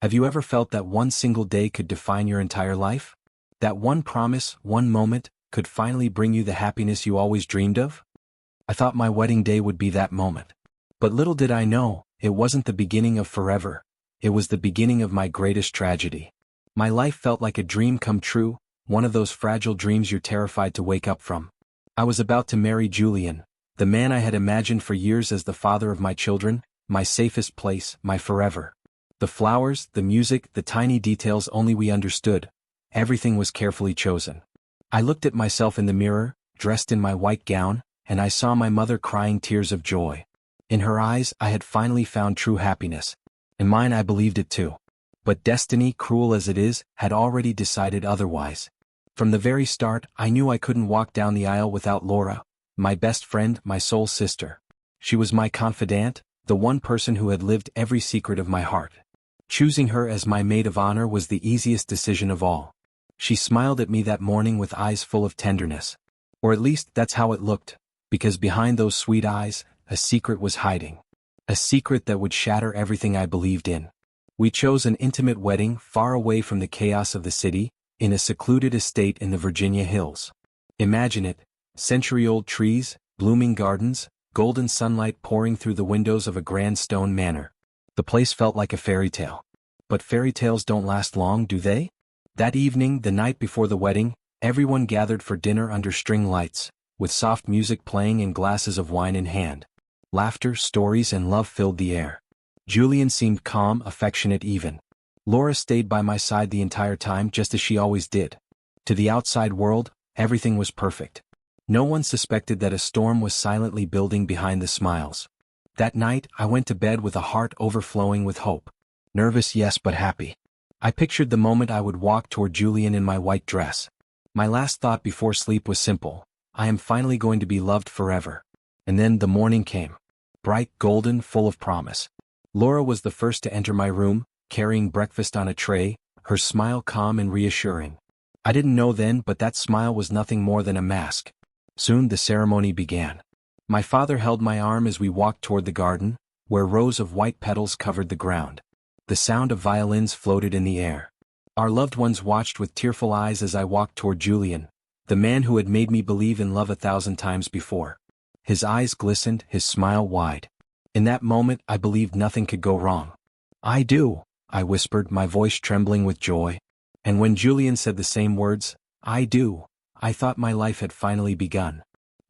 Have you ever felt that one single day could define your entire life? That one promise, one moment, could finally bring you the happiness you always dreamed of? I thought my wedding day would be that moment. But little did I know, it wasn't the beginning of forever. It was the beginning of my greatest tragedy. My life felt like a dream come true, one of those fragile dreams you're terrified to wake up from. I was about to marry Julian, the man I had imagined for years as the father of my children, my safest place, my forever. The flowers, the music, the tiny details only we understood. Everything was carefully chosen. I looked at myself in the mirror, dressed in my white gown, and I saw my mother crying tears of joy. In her eyes, I had finally found true happiness. In mine, I believed it too. But destiny, cruel as it is, had already decided otherwise. From the very start, I knew I couldn't walk down the aisle without Laura, my best friend, my soul sister. She was my confidant, the one person who had lived every secret of my heart. Choosing her as my maid of honor was the easiest decision of all. She smiled at me that morning with eyes full of tenderness. Or at least that's how it looked, because behind those sweet eyes, a secret was hiding. A secret that would shatter everything I believed in. We chose an intimate wedding far away from the chaos of the city, in a secluded estate in the Virginia hills. Imagine it, century-old trees, blooming gardens, golden sunlight pouring through the windows of a grand stone manor. The place felt like a fairy tale. But fairy tales don't last long, do they? That evening, the night before the wedding, everyone gathered for dinner under string lights, with soft music playing and glasses of wine in hand. Laughter, stories, and love filled the air. Julian seemed calm, affectionate even. Laura stayed by my side the entire time just as she always did. To the outside world, everything was perfect. No one suspected that a storm was silently building behind the smiles. That night, I went to bed with a heart overflowing with hope. Nervous, yes, but happy. I pictured the moment I would walk toward Julian in my white dress. My last thought before sleep was simple: I am finally going to be loved forever. And then the morning came. Bright, golden, full of promise. Laura was the first to enter my room, carrying breakfast on a tray, her smile calm and reassuring. I didn't know then, but that smile was nothing more than a mask. Soon the ceremony began. My father held my arm as we walked toward the garden, where rows of white petals covered the ground. The sound of violins floated in the air. Our loved ones watched with tearful eyes as I walked toward Julian, the man who had made me believe in love 1,000 times before. His eyes glistened, his smile wide. In that moment, I believed nothing could go wrong. "I do," I whispered, my voice trembling with joy. And when Julian said the same words, "I do," I thought my life had finally begun.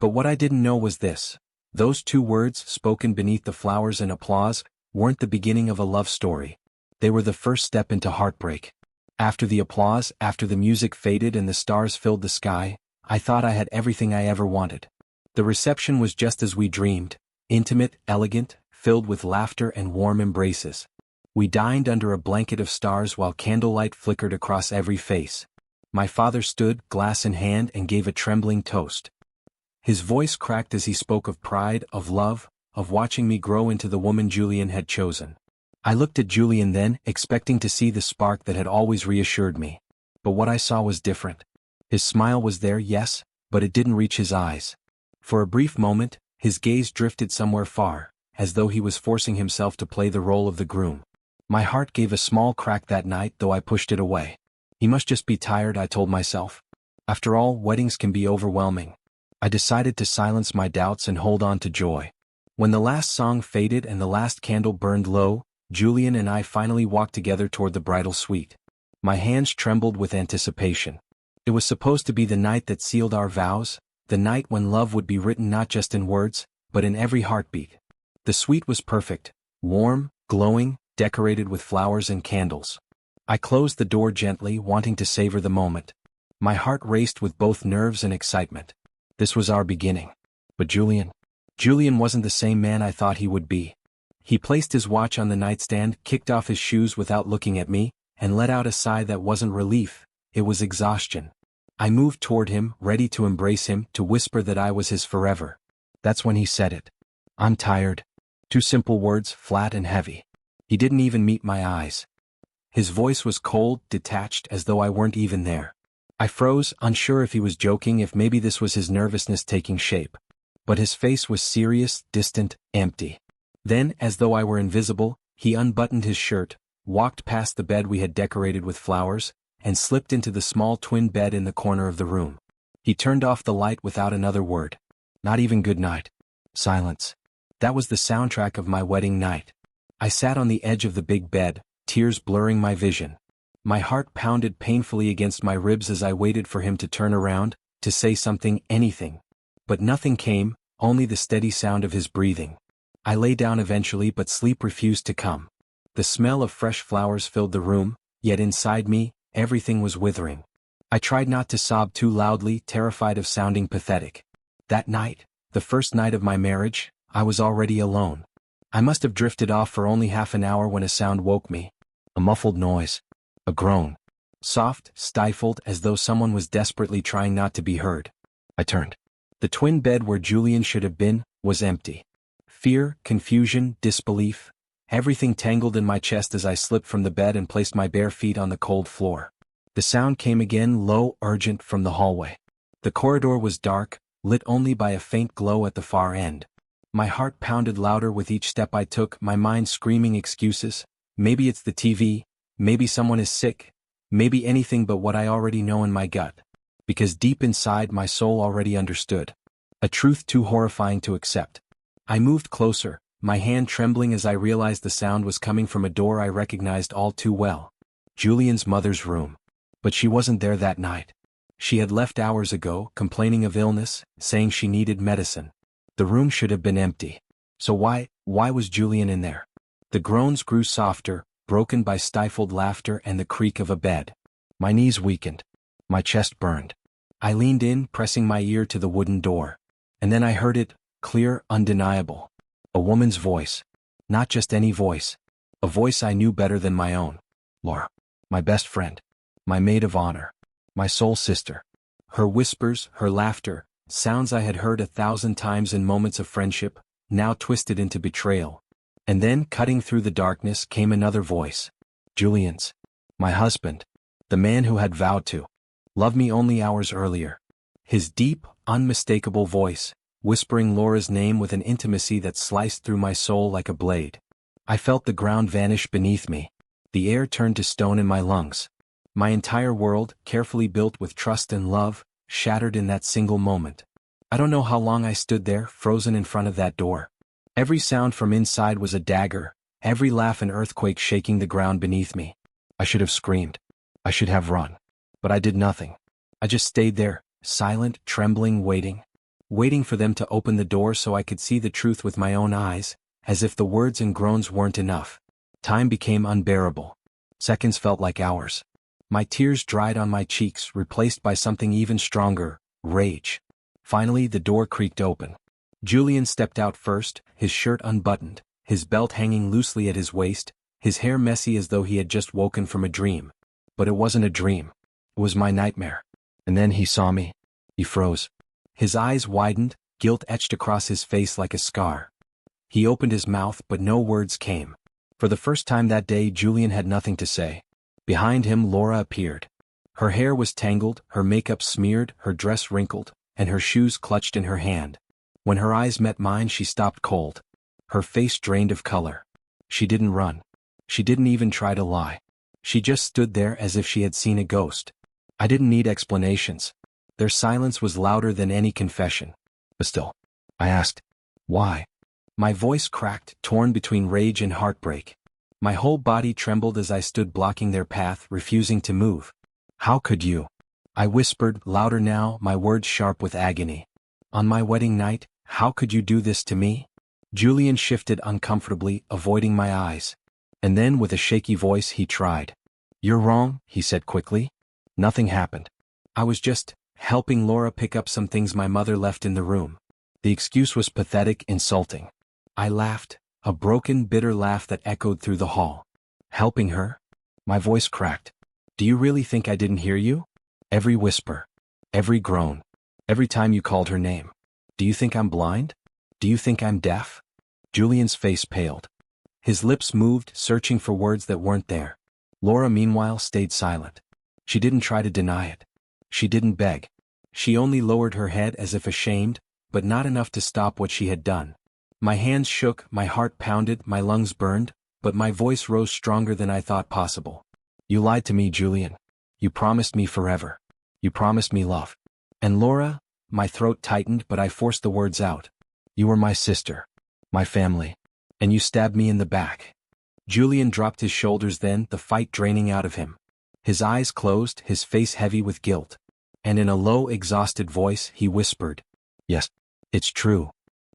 But what I didn't know was this: those two words, spoken beneath the flowers and applause, weren't the beginning of a love story. They were the first step into heartbreak. After the applause, after the music faded and the stars filled the sky, I thought I had everything I ever wanted. The reception was just as we dreamed, intimate, elegant, filled with laughter and warm embraces. We dined under a blanket of stars while candlelight flickered across every face. My father stood, glass in hand, and gave a trembling toast. His voice cracked as he spoke of pride, of love, of watching me grow into the woman Julian had chosen. I looked at Julian then, expecting to see the spark that had always reassured me. But what I saw was different. His smile was there, yes, but it didn't reach his eyes. For a brief moment, his gaze drifted somewhere far, as though he was forcing himself to play the role of the groom. My heart gave a small crack that night, though I pushed it away. He must just be tired, I told myself. After all, weddings can be overwhelming. I decided to silence my doubts and hold on to joy. When the last song faded and the last candle burned low, Julian and I finally walked together toward the bridal suite. My hands trembled with anticipation. It was supposed to be the night that sealed our vows, the night when love would be written not just in words, but in every heartbeat. The suite was perfect, warm, glowing, decorated with flowers and candles. I closed the door gently, wanting to savor the moment. My heart raced with both nerves and excitement. This was our beginning. But Julian wasn't the same man I thought he would be. He placed his watch on the nightstand, kicked off his shoes without looking at me, and let out a sigh that wasn't relief, it was exhaustion. I moved toward him, ready to embrace him, to whisper that I was his forever. That's when he said it. "I'm tired." 2 simple words, flat and heavy. He didn't even meet my eyes. His voice was cold, detached, as though I weren't even there. I froze, unsure if he was joking, if maybe this was his nervousness taking shape. But his face was serious, distant, empty. Then, as though I were invisible, he unbuttoned his shirt, walked past the bed we had decorated with flowers, and slipped into the small twin bed in the corner of the room. He turned off the light without another word. Not even good night. Silence. That was the soundtrack of my wedding night. I sat on the edge of the big bed, tears blurring my vision. My heart pounded painfully against my ribs as I waited for him to turn around, to say something, anything. But nothing came, only the steady sound of his breathing. I lay down eventually, but sleep refused to come. The smell of fresh flowers filled the room, yet inside me, everything was withering. I tried not to sob too loudly, terrified of sounding pathetic. That night, the first night of my marriage, I was already alone. I must have drifted off for only half an hour when a sound woke me. A muffled noise. A groan. Soft, stifled, as though someone was desperately trying not to be heard. I turned. The twin bed where Julian should have been, was empty. Fear, confusion, disbelief, everything tangled in my chest as I slipped from the bed and placed my bare feet on the cold floor. The sound came again, low, urgent, from the hallway. The corridor was dark, lit only by a faint glow at the far end. My heart pounded louder with each step I took, my mind screaming excuses. Maybe it's the TV, maybe someone is sick, maybe anything but what I already know in my gut. Because deep inside my soul already understood. A truth too horrifying to accept. I moved closer, my hand trembling as I realized the sound was coming from a door I recognized all too well. Julian's mother's room. But she wasn't there that night. She had left hours ago, complaining of illness, saying she needed medicine. The room should have been empty. So why was Julian in there? The groans grew softer, broken by stifled laughter and the creak of a bed. My knees weakened. My chest burned. I leaned in, pressing my ear to the wooden door. And then I heard it, clear, undeniable. A woman's voice. Not just any voice. A voice I knew better than my own. Laura. My best friend. My maid of honor. My soul sister. Her whispers, her laughter, sounds I had heard 1,000 times in moments of friendship, now twisted into betrayal. And then, cutting through the darkness, came another voice. Julian's. My husband. The man who had vowed to love me only hours earlier. His deep, unmistakable voice, whispering Laura's name with an intimacy that sliced through my soul like a blade. I felt the ground vanish beneath me. The air turned to stone in my lungs. My entire world, carefully built with trust and love, shattered in that single moment. I don't know how long I stood there, frozen in front of that door. Every sound from inside was a dagger, every laugh an earthquake shaking the ground beneath me. I should have screamed. I should have run. But I did nothing. I just stayed there, silent, trembling, waiting. Waiting for them to open the door so I could see the truth with my own eyes, as if the words and groans weren't enough. Time became unbearable. Seconds felt like hours. My tears dried on my cheeks, replaced by something even stronger, rage. Finally, the door creaked open. Julian stepped out first, his shirt unbuttoned, his belt hanging loosely at his waist, his hair messy as though he had just woken from a dream. But it wasn't a dream. It was my nightmare. And then he saw me. He froze. His eyes widened, guilt etched across his face like a scar. He opened his mouth, but no words came. For the first time that day, Julian had nothing to say. Behind him, Laura appeared. Her hair was tangled, her makeup smeared, her dress wrinkled, and her shoes clutched in her hand. When her eyes met mine, she stopped cold. Her face drained of color. She didn't run. She didn't even try to lie. She just stood there as if she had seen a ghost. I didn't need explanations. Their silence was louder than any confession. But still, I asked, why? My voice cracked, torn between rage and heartbreak. My whole body trembled as I stood blocking their path, refusing to move. How could you? I whispered, louder now, my words sharp with agony. On my wedding night, how could you do this to me? Julian shifted uncomfortably, avoiding my eyes. And then, with a shaky voice, he tried. You're wrong, he said quickly. Nothing happened. I was just helping Laura pick up some things my mother left in the room. The excuse was pathetic, insulting. I laughed, a broken, bitter laugh that echoed through the hall. Helping her? My voice cracked. Do you really think I didn't hear you? Every whisper. Every groan. Every time you called her name. Do you think I'm blind? Do you think I'm deaf? Julian's face paled. His lips moved, searching for words that weren't there. Laura, meanwhile, stayed silent. She didn't try to deny it. She didn't beg. She only lowered her head as if ashamed, but not enough to stop what she had done. My hands shook, my heart pounded, my lungs burned, but my voice rose stronger than I thought possible. You lied to me, Julian. You promised me forever. You promised me love. And Laura, my throat tightened but I forced the words out. You were my sister. My family. And you stabbed me in the back. Julian dropped his shoulders then, the fight draining out of him. His eyes closed, his face heavy with guilt. And in a low, exhausted voice, he whispered, "Yes, it's true.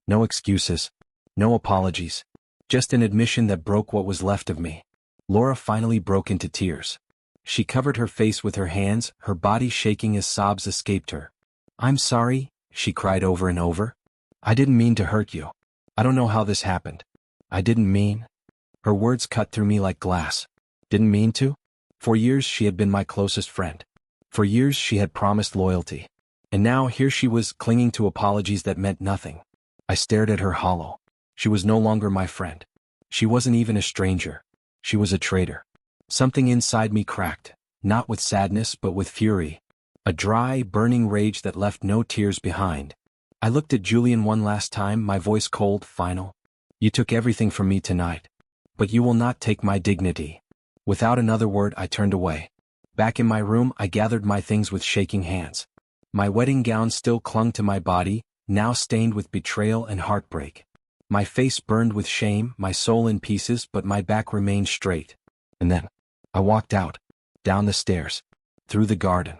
No excuses. No apologies. Just an admission that broke what was left of me." Laura finally broke into tears. She covered her face with her hands, her body shaking as sobs escaped her. "I'm sorry," she cried over and over. "I didn't mean to hurt you. I don't know how this happened. I didn't mean." Her words cut through me like glass. Didn't mean to? For years she had been my closest friend. For years she had promised loyalty. And now here she was, clinging to apologies that meant nothing. I stared at her hollow. She was no longer my friend. She wasn't even a stranger. She was a traitor. Something inside me cracked, not with sadness but with fury. A dry, burning rage that left no tears behind. I looked at Julian one last time, my voice cold, final. "You took everything from me tonight. But you will not take my dignity." Without another word I turned away. Back in my room I gathered my things with shaking hands. My wedding gown still clung to my body, now stained with betrayal and heartbreak. My face burned with shame, my soul in pieces, but my back remained straight. And then, I walked out, down the stairs, through the garden,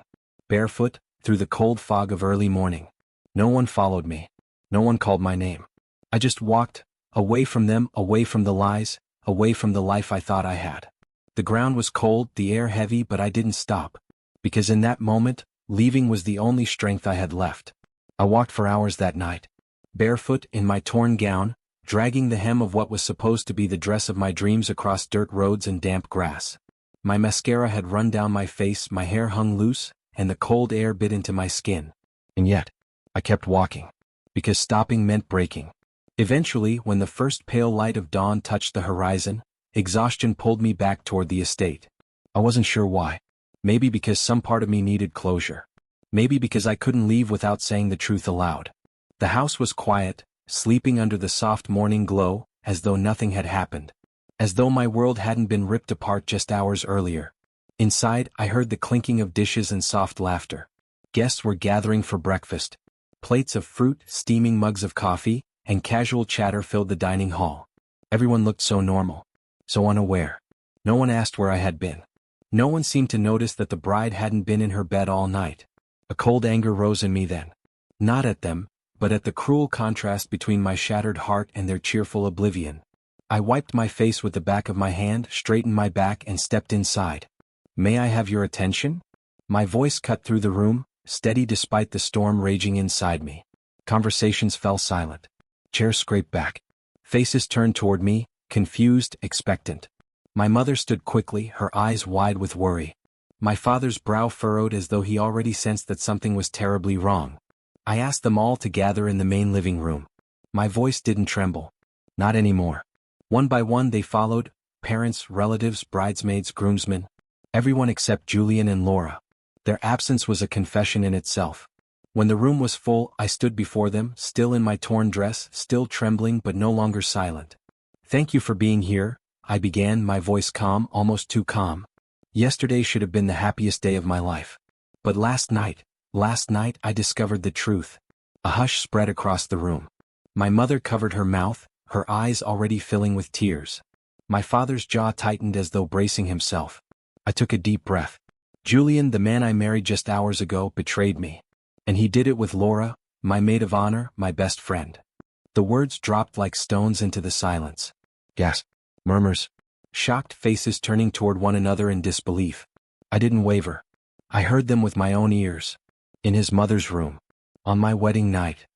barefoot, through the cold fog of early morning. No one followed me. No one called my name. I just walked, away from them, away from the lies, away from the life I thought I had. The ground was cold, the air heavy, but I didn't stop. Because in that moment, leaving was the only strength I had left. I walked for hours that night, barefoot in my torn gown, dragging the hem of what was supposed to be the dress of my dreams across dirt roads and damp grass. My mascara had run down my face, my hair hung loose, and the cold air bit into my skin. And yet, I kept walking. Because stopping meant breaking. Eventually, when the first pale light of dawn touched the horizon, exhaustion pulled me back toward the estate. I wasn't sure why. Maybe because some part of me needed closure. Maybe because I couldn't leave without saying the truth aloud. The house was quiet, sleeping under the soft morning glow, as though nothing had happened. As though my world hadn't been ripped apart just hours earlier. Inside, I heard the clinking of dishes and soft laughter. Guests were gathering for breakfast. Plates of fruit, steaming mugs of coffee, and casual chatter filled the dining hall. Everyone looked so normal. So unaware. No one asked where I had been. No one seemed to notice that the bride hadn't been in her bed all night. A cold anger rose in me then. Not at them, but at the cruel contrast between my shattered heart and their cheerful oblivion. I wiped my face with the back of my hand, straightened my back and stepped inside. "May I have your attention?" My voice cut through the room, steady despite the storm raging inside me. Conversations fell silent. Chairs scraped back. Faces turned toward me, confused, expectant. My mother stood quickly, her eyes wide with worry. My father's brow furrowed as though he already sensed that something was terribly wrong. I asked them all to gather in the main living room. My voice didn't tremble. Not anymore. One by one they followed, parents, relatives, bridesmaids, groomsmen. Everyone except Julian and Laura. Their absence was a confession in itself. When the room was full, I stood before them, still in my torn dress, still trembling but no longer silent. "Thank you for being here," I began, my voice calm, almost too calm. "Yesterday should have been the happiest day of my life. But last night I discovered the truth." A hush spread across the room. My mother covered her mouth, her eyes already filling with tears. My father's jaw tightened as though bracing himself. I took a deep breath. Julian, the man I married just hours ago, betrayed me. And he did it with Laura, my maid of honor, my best friend. The words dropped like stones into the silence. Gasp. Murmurs. Shocked faces turning toward one another in disbelief. I didn't waver. I heard them with my own ears. In his mother's room. On my wedding night.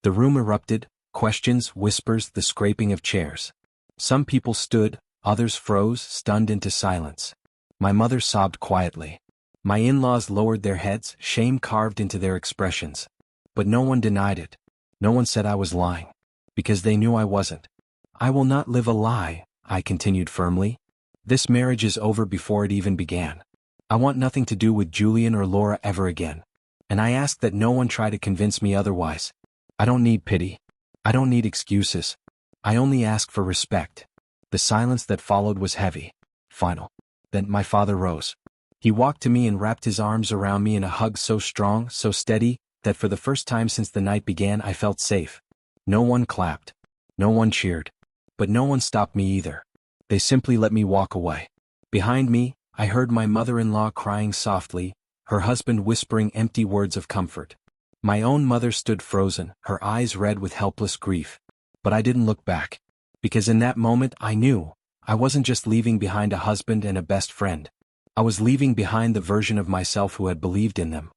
The room erupted, questions, whispers, the scraping of chairs. Some people stood, others froze, stunned into silence. My mother sobbed quietly. My in-laws lowered their heads, shame carved into their expressions. But no one denied it. No one said I was lying. Because they knew I wasn't. "I will not live a lie," I continued firmly. "This marriage is over before it even began. I want nothing to do with Julian or Laura ever again. And I ask that no one try to convince me otherwise. I don't need pity. I don't need excuses. I only ask for respect. The silence that followed was heavy. Final. Then my father rose. He walked to me and wrapped his arms around me in a hug so strong, so steady, that for the first time since the night began I felt safe. No one clapped. No one cheered. But no one stopped me either. They simply let me walk away. Behind me, I heard my mother-in-law crying softly, her husband whispering empty words of comfort. My own mother stood frozen, her eyes red with helpless grief. But I didn't look back. Because in that moment I knew, I wasn't just leaving behind a husband and a best friend. I was leaving behind the version of myself who had believed in them.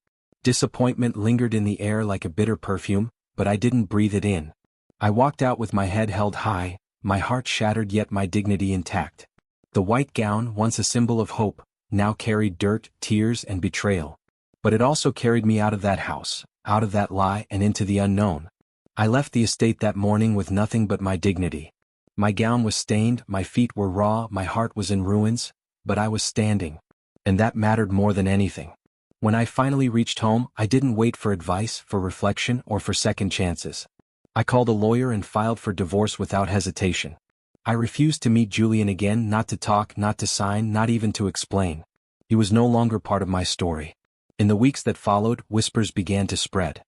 Disappointment lingered in the air like a bitter perfume, but I didn't breathe it in. I walked out with my head held high, my heart shattered yet my dignity intact. The white gown, once a symbol of hope, now carried dirt, tears, and betrayal. But it also carried me out of that house, out of that lie, and into the unknown. I left the estate that morning with nothing but my dignity. My gown was stained, my feet were raw, my heart was in ruins, but I was standing. And that mattered more than anything. When I finally reached home, I didn't wait for advice, for reflection, or for second chances. I called a lawyer and filed for divorce without hesitation. I refused to meet Julian again, not to talk, not to sign, not even to explain. He was no longer part of my story. In the weeks that followed, whispers began to spread.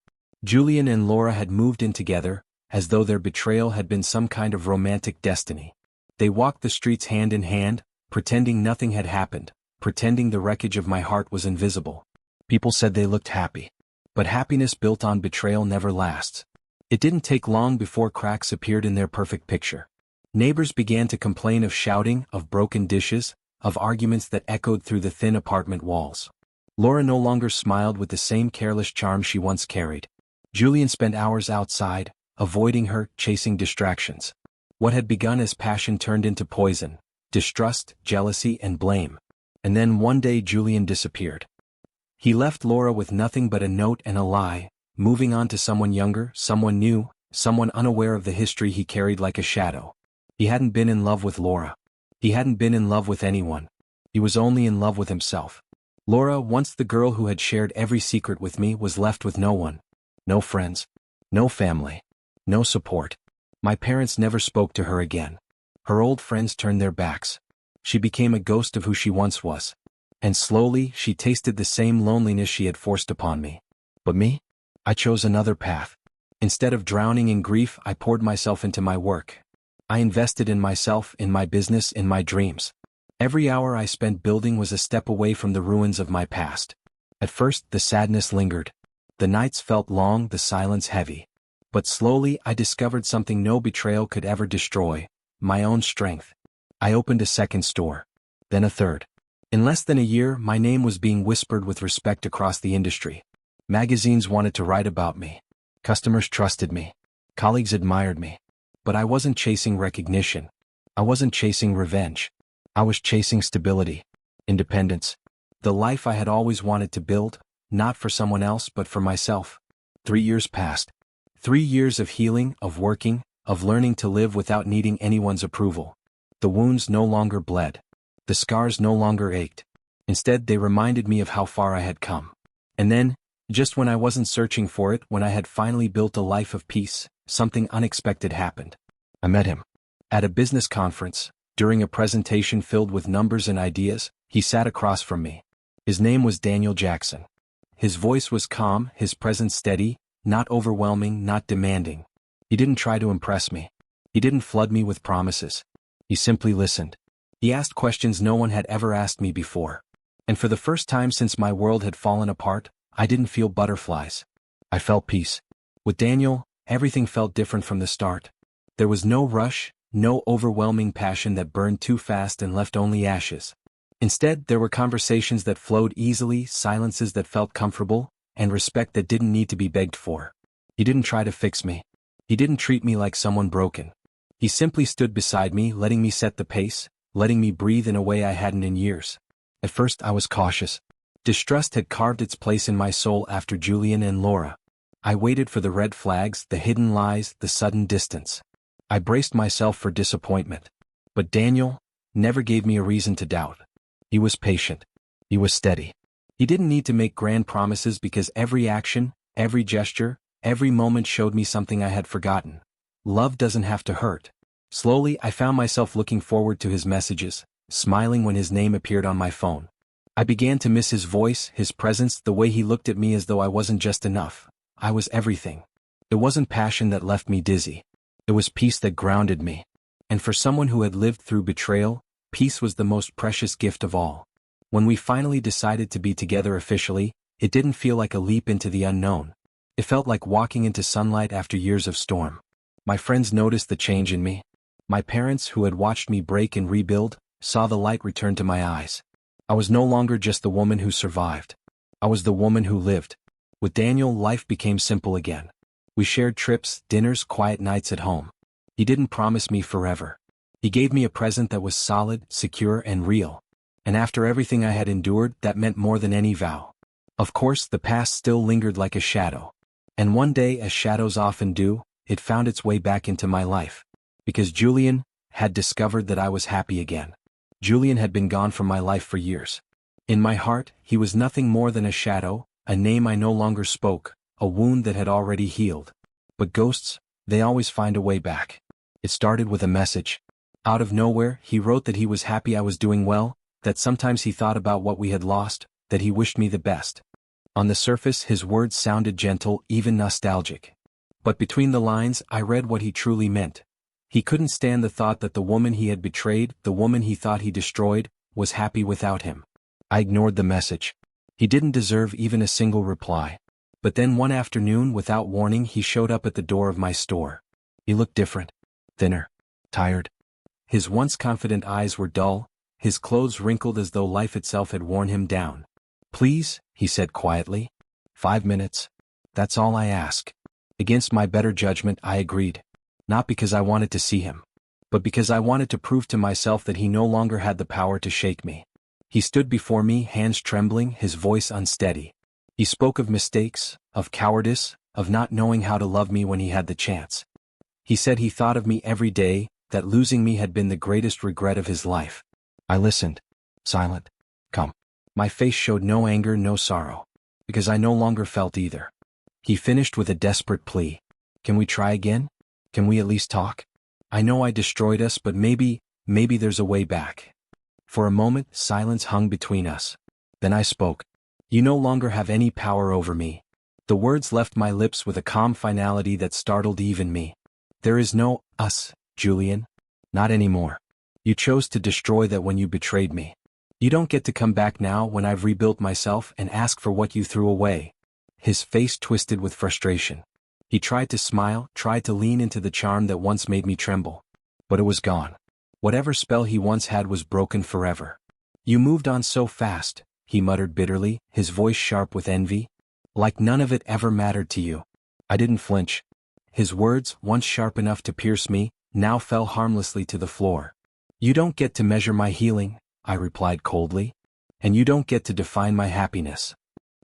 Julian and Laura had moved in together, as though their betrayal had been some kind of romantic destiny. They walked the streets hand in hand, pretending nothing had happened, pretending the wreckage of my heart was invisible. People said they looked happy. But happiness built on betrayal never lasts. It didn't take long before cracks appeared in their perfect picture. Neighbors began to complain of shouting, of broken dishes, of arguments that echoed through the thin apartment walls. Laura no longer smiled with the same careless charm she once carried. Julian spent hours outside, avoiding her, chasing distractions. What had begun as passion turned into poison, distrust, jealousy, and blame. And then one day Julian disappeared. He left Laura with nothing but a note and a lie, moving on to someone younger, someone new, someone unaware of the history he carried like a shadow. He hadn't been in love with Laura. He hadn't been in love with anyone. He was only in love with himself. Laura, once the girl who had shared every secret with me, was left with no one. No friends. No family. No support. My parents never spoke to her again. Her old friends turned their backs. She became a ghost of who she once was. And slowly, she tasted the same loneliness she had forced upon me. But me? I chose another path. Instead of drowning in grief, I poured myself into my work. I invested in myself, in my business, in my dreams. Every hour I spent building was a step away from the ruins of my past. At first, the sadness lingered. The nights felt long, the silence heavy. But slowly, I discovered something no betrayal could ever destroy: my own strength. I opened a second store. Then a third. In less than a year, my name was being whispered with respect across the industry. Magazines wanted to write about me. Customers trusted me. Colleagues admired me. But I wasn't chasing recognition. I wasn't chasing revenge. I was chasing stability, independence, the life I had always wanted to build, not for someone else but for myself. 3 years passed. 3 years of healing, of working, of learning to live without needing anyone's approval. The wounds no longer bled. The scars no longer ached. Instead, they reminded me of how far I had come. And then, just when I wasn't searching for it, when I had finally built a life of peace, something unexpected happened. I met him. At a business conference, during a presentation filled with numbers and ideas, he sat across from me. His name was Daniel Jackson. His voice was calm, his presence steady, not overwhelming, not demanding. He didn't try to impress me. He didn't flood me with promises. He simply listened. He asked questions no one had ever asked me before. And for the first time since my world had fallen apart, I didn't feel butterflies. I felt peace. With Daniel, everything felt different from the start. There was no rush, no overwhelming passion that burned too fast and left only ashes. Instead, there were conversations that flowed easily, silences that felt comfortable, and respect that didn't need to be begged for. He didn't try to fix me. He didn't treat me like someone broken. He simply stood beside me, letting me set the pace, letting me breathe in a way I hadn't in years. At first, I was cautious. Distrust had carved its place in my soul after Julian and Laura. I waited for the red flags, the hidden lies, the sudden distance. I braced myself for disappointment. But Daniel never gave me a reason to doubt. He was patient. He was steady. He didn't need to make grand promises because every action, every gesture, every moment showed me something I had forgotten. Love doesn't have to hurt. Slowly, I found myself looking forward to his messages, smiling when his name appeared on my phone. I began to miss his voice, his presence, the way he looked at me as though I wasn't just enough. I was everything. It wasn't passion that left me dizzy. It was peace that grounded me. And for someone who had lived through betrayal, peace was the most precious gift of all. When we finally decided to be together officially, it didn't feel like a leap into the unknown. It felt like walking into sunlight after years of storm. My friends noticed the change in me. My parents, who had watched me break and rebuild, saw the light return to my eyes. I was no longer just the woman who survived. I was the woman who lived. With Daniel, life became simple again. We shared trips, dinners, quiet nights at home. He didn't promise me forever. He gave me a present that was solid, secure, and real. And after everything I had endured, that meant more than any vow. Of course, the past still lingered like a shadow. And one day, as shadows often do, it found its way back into my life. Because Julian had discovered that I was happy again. Julian had been gone from my life for years. In my heart, he was nothing more than a shadow, a name I no longer spoke, a wound that had already healed. But ghosts, they always find a way back. It started with a message. Out of nowhere, he wrote that he was happy I was doing well, that sometimes he thought about what we had lost, that he wished me the best. On the surface, his words sounded gentle, even nostalgic. But between the lines, I read what he truly meant. He couldn't stand the thought that the woman he had betrayed, the woman he thought he destroyed, was happy without him. I ignored the message. He didn't deserve even a single reply. But then one afternoon, without warning, he showed up at the door of my store. He looked different. Thinner. Tired. His once confident eyes were dull, his clothes wrinkled as though life itself had worn him down. "Please," he said quietly. 5 minutes. That's all I ask. Against my better judgment, I agreed. Not because I wanted to see him, but because I wanted to prove to myself that he no longer had the power to shake me. He stood before me, hands trembling, his voice unsteady. He spoke of mistakes, of cowardice, of not knowing how to love me when he had the chance. He said he thought of me every day, that losing me had been the greatest regret of his life. I listened. Silent. Come. My face showed no anger, no sorrow. Because I no longer felt either. He finished with a desperate plea. Can we try again? Can we at least talk? I know I destroyed us, but maybe there's a way back. For a moment, silence hung between us. Then I spoke. You no longer have any power over me. The words left my lips with a calm finality that startled even me. There is no us, Julian. Not anymore. You chose to destroy that when you betrayed me. You don't get to come back now when I've rebuilt myself and ask for what you threw away. His face twisted with frustration. He tried to smile, tried to lean into the charm that once made me tremble. But it was gone. Whatever spell he once had was broken forever. You moved on so fast, he muttered bitterly, his voice sharp with envy. Like none of it ever mattered to you. I didn't flinch. His words, once sharp enough to pierce me, now fell harmlessly to the floor. You don't get to measure my healing, I replied coldly. And you don't get to define my happiness.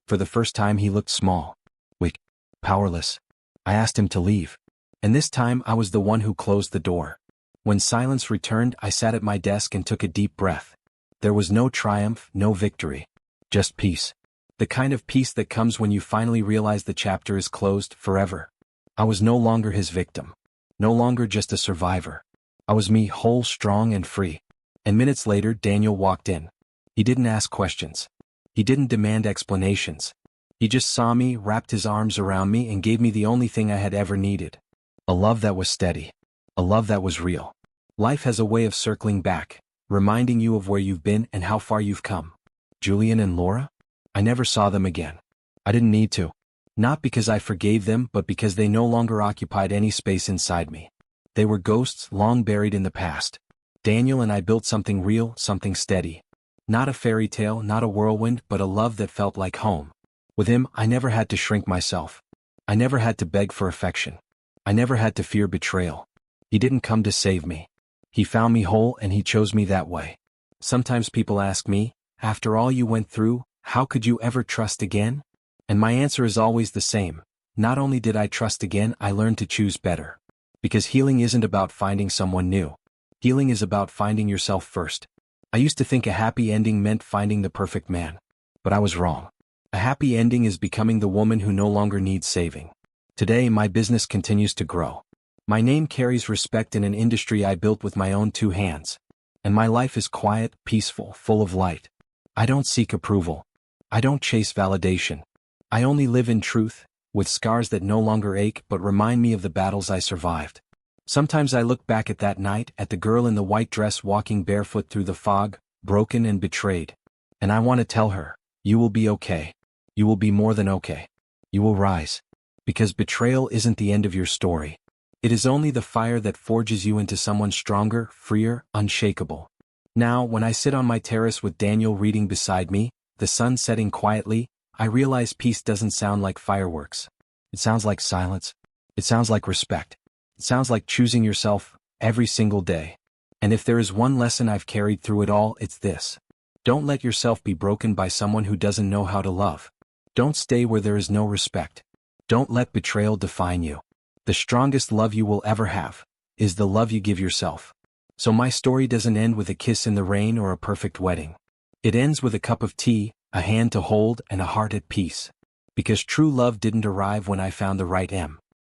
For the first time he looked small. Weak. Powerless. I asked him to leave. And this time I was the one who closed the door. When silence returned, I sat at my desk and took a deep breath. There was no triumph, no victory. Just peace. The kind of peace that comes when you finally realize the chapter is closed forever. I was no longer his victim. No longer just a survivor. I was me, whole, strong, and free. And minutes later, Daniel walked in. He didn't ask questions. He didn't demand explanations. He just saw me, wrapped his arms around me, and gave me the only thing I had ever needed. A love that was steady. A love that was real. Life has a way of circling back, reminding you of where you've been and how far you've come. Julian and Laura? I never saw them again. I didn't need to. Not because I forgave them, but because they no longer occupied any space inside me. They were ghosts long buried in the past. Daniel and I built something real, something steady. Not a fairy tale, not a whirlwind, but a love that felt like home. With him, I never had to shrink myself. I never had to beg for affection. I never had to fear betrayal. He didn't come to save me. He found me whole, and he chose me that way. Sometimes people ask me, after all you went through, how could you ever trust again? And my answer is always the same. Not only did I trust again, I learned to choose better. Because healing isn't about finding someone new. Healing is about finding yourself first. I used to think a happy ending meant finding the perfect man. But I was wrong. A happy ending is becoming the woman who no longer needs saving. Today, my business continues to grow. My name carries respect in an industry I built with my own 2 hands. And my life is quiet, peaceful, full of light. I don't seek approval. I don't chase validation. I only live in truth, with scars that no longer ache but remind me of the battles I survived. Sometimes I look back at that night, at the girl in the white dress walking barefoot through the fog, broken and betrayed. And I want to tell her, you will be okay. You will be more than okay. You will rise. Because betrayal isn't the end of your story. It is only the fire that forges you into someone stronger, freer, unshakable. Now, when I sit on my terrace with Daniel reading beside me, the sun setting quietly, I realize peace doesn't sound like fireworks. It sounds like silence. It sounds like respect. It sounds like choosing yourself every single day. And if there is one lesson I've carried through it all, it's this. Don't let yourself be broken by someone who doesn't know how to love. Don't stay where there is no respect. Don't let betrayal define you. The strongest love you will ever have is the love you give yourself. So my story doesn't end with a kiss in the rain or a perfect wedding. It ends with a cup of tea, a hand to hold, and a heart at peace. Because true love didn't arrive when I found the right M.